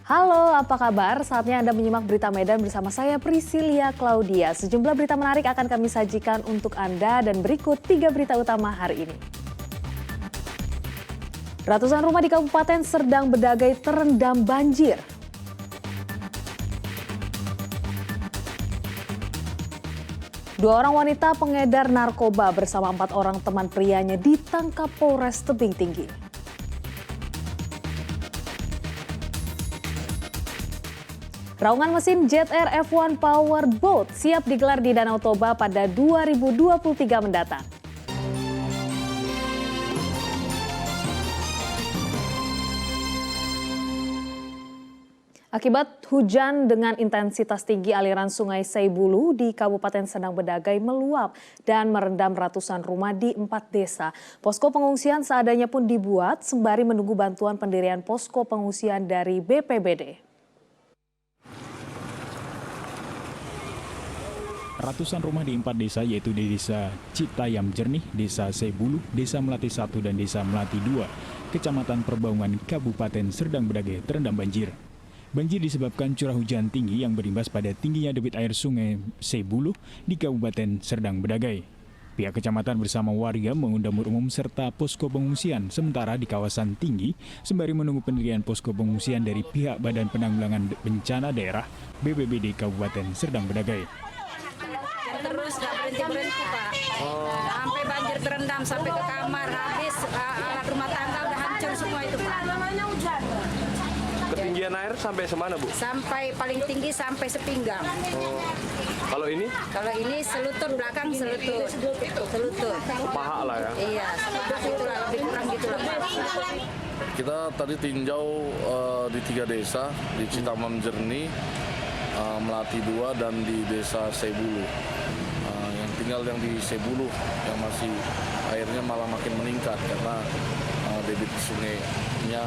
Halo, apa kabar? Saatnya Anda menyimak berita Medan bersama saya Priscilia Claudia. Sejumlah berita menarik akan kami sajikan untuk Anda dan berikut 3 berita utama hari ini. Ratusan rumah di Kabupaten Serdang Bedagai terendam banjir. Dua orang wanita pengedar narkoba bersama 4 orang teman prianya ditangkap Polres Tebing Tinggi. Raungan mesin Jet Air F1 Powerboat siap digelar di Danau Toba pada 2023 mendatang. Akibat hujan dengan intensitas tinggi, aliran Sungai Seibulu di Kabupaten Serdang Bedagai meluap dan merendam ratusan rumah di 4 desa. Posko pengungsian seadanya pun dibuat sembari menunggu bantuan pendirian posko pengungsian dari BPBD. Ratusan rumah di 4 desa yaitu di Desa Citayam Jernih, Desa Seibulu, Desa Melati 1 dan Desa Melati 2, Kecamatan Perbaungan, Kabupaten Serdang Bedagai terendam banjir. Banjir disebabkan curah hujan tinggi yang berimbas pada tingginya debit air Sungai Seibulu di Kabupaten Serdang Bedagai. Pihak kecamatan bersama warga mengundang dapur umum serta posko pengungsian sementara di kawasan tinggi sembari menunggu pendirian posko pengungsian dari pihak Badan Penanggulangan Bencana Daerah BPBD Kabupaten Serdang Bedagai. Terus nggak berhenti Pak. Sampai banjir terendam sampai ke kamar, habis alat rumah tangga udah hancur semua itu Pak. Namanya hujan. Ketinggian air sampai semana Bu? Sampai paling tinggi sampai sepinggang. Kalau ini? Kalau ini selutut belakang selutut. Paha lah ya? Iya, sepaha gitulah, lebih kurang gitulah Pak. Kita tadi tinjau di 3 desa, di Citayam Jernih, Melati 2 dan di Desa Seibulu. Yang tinggal yang di Seibulu yang masih airnya malah makin meningkat karena debit sungainya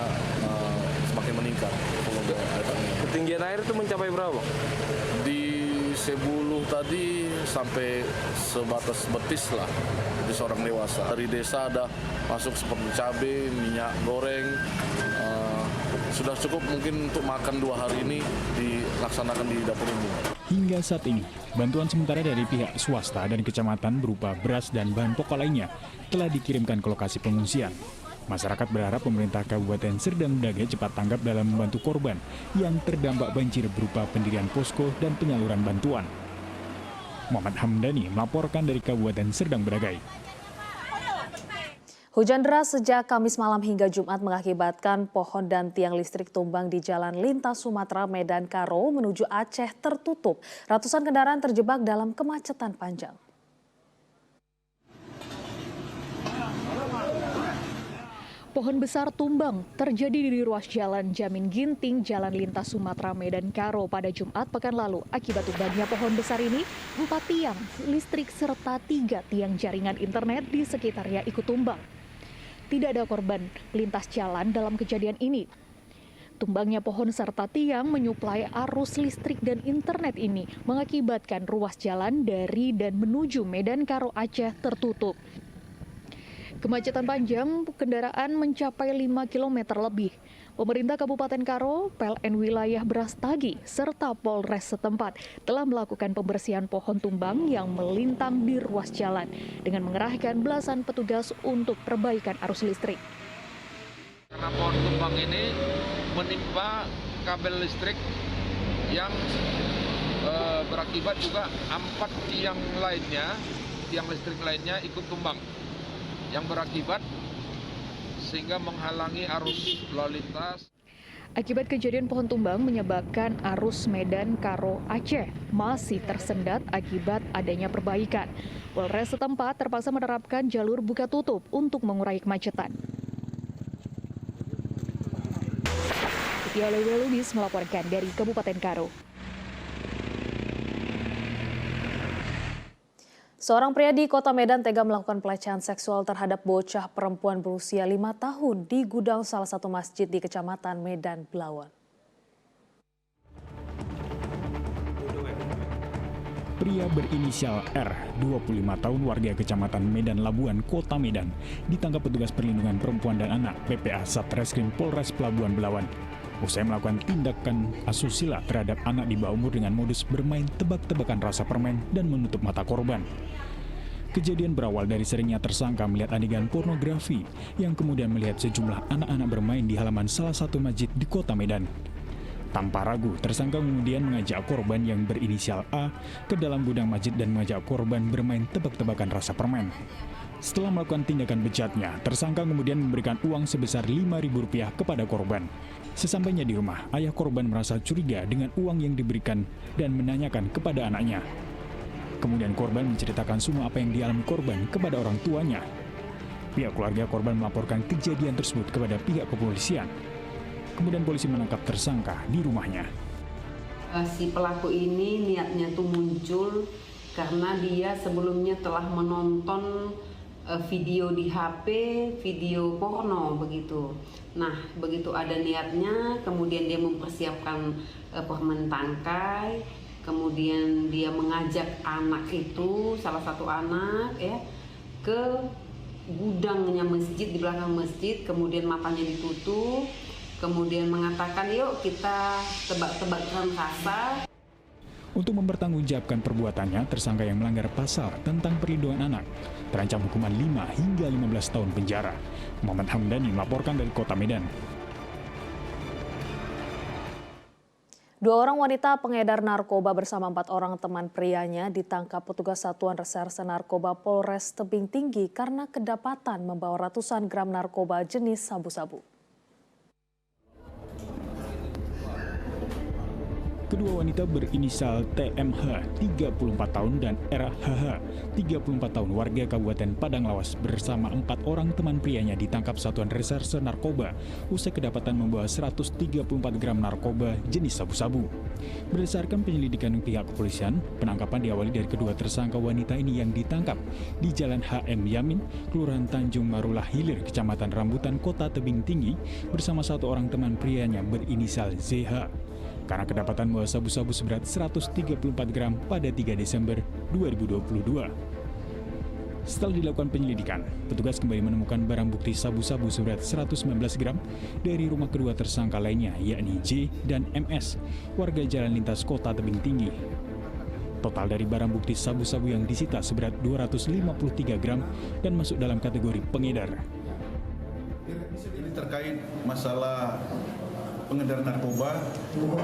semakin meningkat. Ketinggian air itu mencapai berapa? Di Seibulu tadi sampai sebatas betis lah, itu seorang dewasa. Dari desa ada masuk seperti cabai, minyak goreng, sudah cukup mungkin untuk makan 2 hari ini dilaksanakan di dapur umum. Hingga saat ini, bantuan sementara dari pihak swasta dan kecamatan berupa beras dan bahan pokok lainnya telah dikirimkan ke lokasi pengungsian. Masyarakat berharap pemerintah Kabupaten Serdang Bedagai cepat tanggap dalam membantu korban yang terdampak banjir berupa pendirian posko dan penyaluran bantuan. Muhammad Hamdani melaporkan dari Kabupaten Serdang Bedagai. Hujan deras sejak Kamis malam hingga Jumat mengakibatkan pohon dan tiang listrik tumbang di Jalan Lintas Sumatera Medan Karo menuju Aceh tertutup. Ratusan kendaraan terjebak dalam kemacetan panjang. Pohon besar tumbang terjadi di ruas jalan Jamin Ginting, Jalan Lintas Sumatera Medan Karo pada Jumat pekan lalu. Akibat tumbangnya pohon besar ini, 4 tiang listrik serta 3 tiang jaringan internet di sekitarnya ikut tumbang. Tidak ada korban lintas jalan dalam kejadian ini. Tumbangnya pohon serta tiang menyuplai arus listrik dan internet ini mengakibatkan ruas jalan dari dan menuju Medan Karo Aceh tertutup. Kemacetan panjang kendaraan mencapai 5 km lebih. Pemerintah Kabupaten Karo, PLN Wilayah Brastagi, serta Polres setempat telah melakukan pembersihan pohon tumbang yang melintang di ruas jalan dengan mengerahkan belasan petugas untuk perbaikan arus listrik. Karena pohon tumbang ini menimpa kabel listrik yang berakibat juga 4 tiang listrik lainnya ikut tumbang, yang berakibat sehingga menghalangi arus lalu lintas. Akibat kejadian pohon tumbang menyebabkan arus Medan Karo Aceh masih tersendat akibat adanya perbaikan. Polres setempat terpaksa menerapkan jalur buka tutup untuk mengurai kemacetan. Titia Lewelubis melaporkan dari Kabupaten Karo. Seorang pria di Kota Medan tega melakukan pelecehan seksual terhadap bocah perempuan berusia 5 tahun di gudang salah satu masjid di Kecamatan Medan Belawan. Pria berinisial R, 25 tahun warga Kecamatan Medan Labuan, Kota Medan, ditangkap petugas perlindungan perempuan dan anak PPA Satreskrim Polres Pelabuhan Belawan. usai melakukan tindakan asusila terhadap anak di bawah umur dengan modus bermain tebak-tebakan rasa permen dan menutup mata korban. Kejadian berawal dari seringnya tersangka melihat adegan pornografi yang kemudian melihat sejumlah anak-anak bermain di halaman salah satu masjid di kota Medan. Tanpa ragu, tersangka kemudian mengajak korban yang berinisial A ke dalam gudang masjid dan mengajak korban bermain tebak-tebakan rasa permen. Setelah melakukan tindakan bejatnya, tersangka kemudian memberikan uang sebesar Rp5.000 kepada korban. Sesampainya di rumah, ayah korban merasa curiga dengan uang yang diberikan dan menanyakan kepada anaknya. Kemudian korban menceritakan semua apa yang dialami korban kepada orang tuanya. Pihak keluarga korban melaporkan kejadian tersebut kepada pihak kepolisian. Kemudian polisi menangkap tersangka di rumahnya. Si pelaku ini niatnya tuh muncul karena dia sebelumnya telah menonton video di HP, video porno begitu. Nah, begitu ada niatnya, kemudian dia mempersiapkan permen tangkai, kemudian dia mengajak anak itu, salah satu anak ya, ke gudangnya masjid, di belakang masjid, kemudian matanya ditutup, kemudian mengatakan yuk kita tebak-tebakan rasa. Untuk mempertanggungjawabkan perbuatannya, tersangka yang melanggar pasal tentang perlindungan anak terancam hukuman 5 hingga 15 tahun penjara. Muhammad Hamdani melaporkan dari Kota Medan. 2 orang wanita pengedar narkoba bersama 4 orang teman prianya ditangkap petugas Satuan Reserse Narkoba Polres Tebing Tinggi karena kedapatan membawa ratusan gram narkoba jenis sabu-sabu. Kedua wanita berinisial TMH 34 tahun dan RHH 34 tahun warga Kabupaten Padang Lawas bersama 4 orang teman prianya ditangkap Satuan Reserse Narkoba usai kedapatan membawa 134 gram narkoba jenis sabu-sabu. Berdasarkan penyelidikan pihak kepolisian, penangkapan diawali dari kedua tersangka wanita ini yang ditangkap di Jalan HM Yamin, Kelurahan Tanjung Marulah Hilir, Kecamatan Rambutan, Kota Tebing Tinggi bersama 1 orang teman prianya berinisial ZH. Karena kedapatan membawa sabu-sabu seberat 134 gram pada 3 Desember 2022. Setelah dilakukan penyelidikan, petugas kembali menemukan barang bukti sabu-sabu seberat 119 gram dari rumah kedua tersangka lainnya, yakni J dan MS, warga Jalan Lintas Kota Tebing Tinggi. Total dari barang bukti sabu-sabu yang disita seberat 253 gram dan masuk dalam kategori pengedar. Ini terkait masalah pengedar narkoba,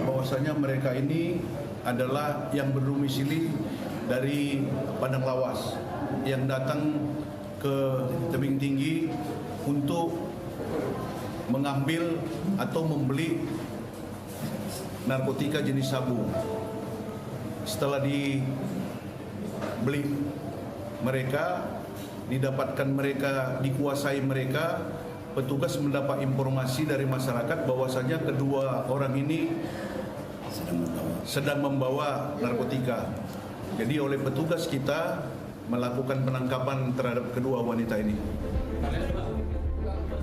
bahwasanya mereka ini adalah yang berdomisili dari Padang Lawas yang datang ke Tebing Tinggi untuk mengambil atau membeli narkotika jenis sabu. Setelah dibeli mereka, dikuasai mereka, petugas mendapat informasi dari masyarakat bahwasanya kedua orang ini sedang membawa narkotika. Jadi oleh petugas kita melakukan penangkapan terhadap kedua wanita ini.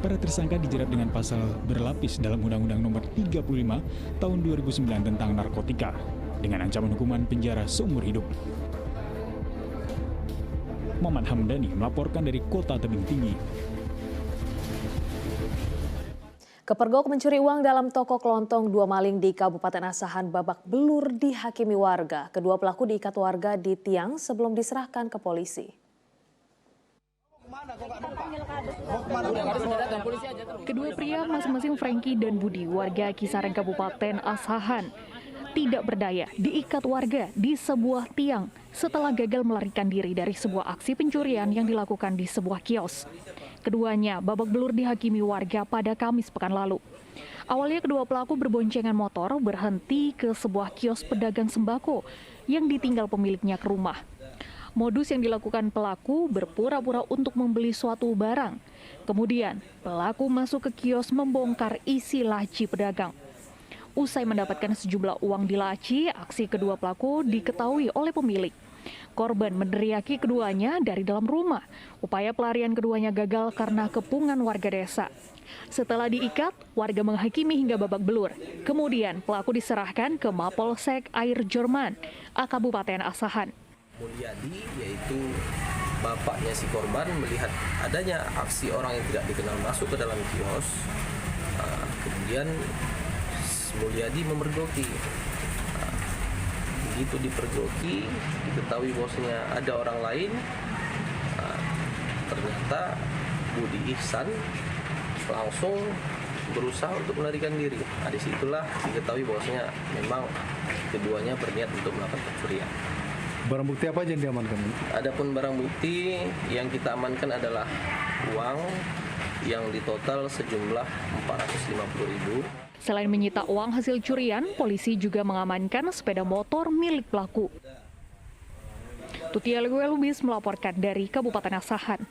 Para tersangka dijerat dengan pasal berlapis dalam Undang-Undang Nomor 35 Tahun 2009 tentang narkotika dengan ancaman hukuman penjara seumur hidup. Muhammad Hamdani melaporkan dari Kota Tebing Tinggi. Kepergok mencuri uang dalam toko kelontong 2 maling di Kabupaten Asahan babak belur dihakimi warga. Kedua pelaku diikat warga di tiang sebelum diserahkan ke polisi. Kedua pria masing-masing Franky dan Budi, warga kisaran Kabupaten Asahan, tidak berdaya diikat warga di sebuah tiang setelah gagal melarikan diri dari sebuah aksi pencurian yang dilakukan di sebuah kios. Keduanya babak belur dihakimi warga pada Kamis pekan lalu. Awalnya kedua pelaku berboncengan motor berhenti ke sebuah kios pedagang sembako yang ditinggal pemiliknya ke rumah. Modus yang dilakukan pelaku berpura-pura untuk membeli suatu barang. Kemudian pelaku masuk ke kios membongkar isi laci pedagang. Usai mendapatkan sejumlah uang di laci, aksi kedua pelaku diketahui oleh pemilik. Korban meneriaki keduanya dari dalam rumah. Upaya pelarian keduanya gagal karena kepungan warga desa. Setelah diikat, warga menghakimi hingga babak belur. Kemudian pelaku diserahkan ke Mapolsek Air Jerman, Kabupaten Asahan. Mulyadi, yaitu bapaknya si korban, melihat adanya aksi orang yang tidak dikenal masuk ke dalam kios. Kemudian Mulyadi memergoki. Nah, begitu dipergoki, diketahui bahwasanya ada orang lain. Nah, ternyata Budi Ihsan langsung berusaha untuk melarikan diri. Nah, disitulah diketahui bahwasanya memang keduanya berniat untuk melakukan pencurian. Barang bukti apa aja yang diamankan? Adapun barang bukti yang kita amankan adalah uang yang ditotal sejumlah 450.000. Selain menyita uang hasil curian, polisi juga mengamankan sepeda motor milik pelaku. Tutia Lubis melaporkan dari Kabupaten Asahan.